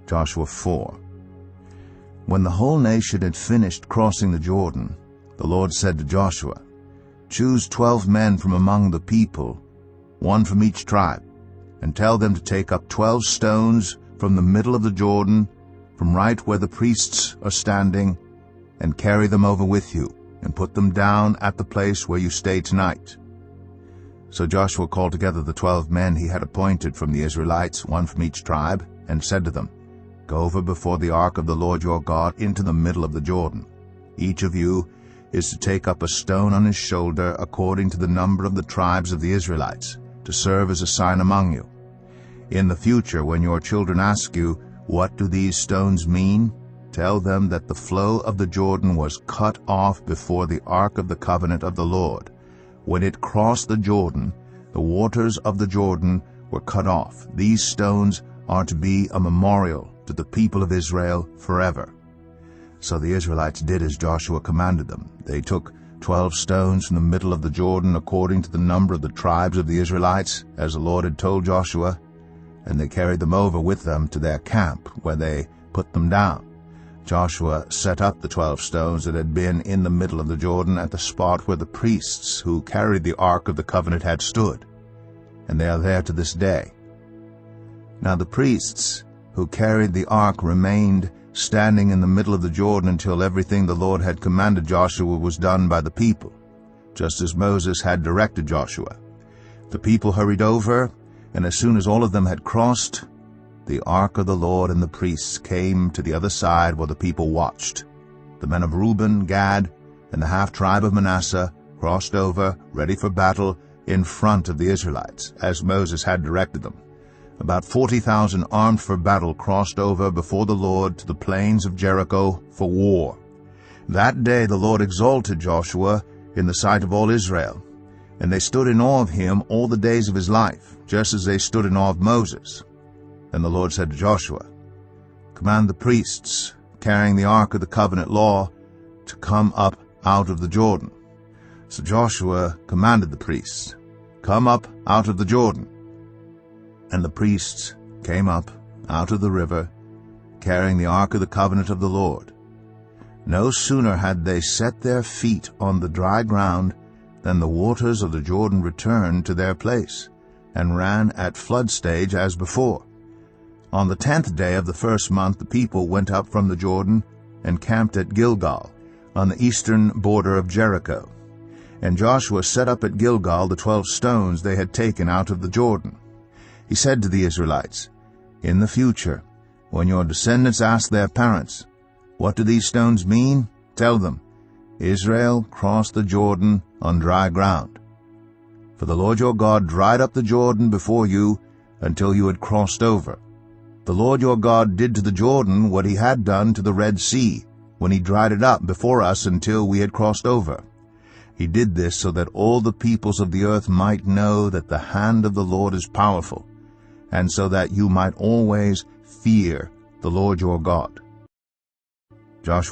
Joshua 4. When the whole nation had finished crossing the Jordan, the Lord said to Joshua, "Choose 12 men from among the people, 1 from each tribe, and tell them to take up 12 stones from the middle of the Jordan, from right where the priests are standing, and carry them over with you, and put them down at the place where you stay tonight." So Joshua called together the 12 men he had appointed from the Israelites, 1 from each tribe, and said to them, "Go over before the ark of the Lord your God into the middle of the Jordan. Each of you is to take up a stone on his shoulder according to the number of the tribes of the Israelites, to serve as a sign among you. In the future, when your children ask you, 'What do these stones mean?' tell them that the flow of the Jordan was cut off before the ark of the covenant of the Lord. When it crossed the Jordan, the waters of the Jordan were cut off. These stones are to be a memorial to the people of Israel forever." So the Israelites did as Joshua commanded them. They took 12 stones from the middle of the Jordan according to the number of the tribes of the Israelites, as the Lord had told Joshua, and they carried them over with them to their camp, where they put them down. Joshua set up the 12 stones that had been in the middle of the Jordan at the spot where the priests who carried the Ark of the Covenant had stood, and they are there to this day. Now the priests who carried the ark remained standing in the middle of the Jordan until everything the Lord had commanded Joshua was done by the people, just as Moses had directed Joshua. The people hurried over, and as soon as all of them had crossed, the ark of the Lord and the priests came to the other side while the people watched. The men of Reuben, Gad, and the half-tribe of Manasseh crossed over, ready for battle, in front of the Israelites, as Moses had directed them. About 40,000 armed for battle crossed over before the Lord to the plains of Jericho for war. That day the Lord exalted Joshua in the sight of all Israel, and they stood in awe of him all the days of his life, just as they stood in awe of Moses. Then the Lord said to Joshua, "Command the priests carrying the ark of the covenant law to come up out of the Jordan." So Joshua commanded the priests, "Come up out of the Jordan." And the priests came up out of the river, carrying the ark of the covenant of the Lord. No sooner had they set their feet on the dry ground than the waters of the Jordan returned to their place, and ran at flood stage as before. On the 10th day of the first month the people went up from the Jordan and camped at Gilgal, on the eastern border of Jericho. And Joshua set up at Gilgal the 12 stones they had taken out of the Jordan. He said to the Israelites, "In the future, when your descendants ask their parents, 'What do these stones mean?' tell them, 'Israel crossed the Jordan on dry ground.' For the Lord your God dried up the Jordan before you until you had crossed over. The Lord your God did to the Jordan what he had done to the Red Sea, when he dried it up before us until we had crossed over. He did this so that all the peoples of the earth might know that the hand of the Lord is powerful, and so that you might always fear the Lord your God." Joshua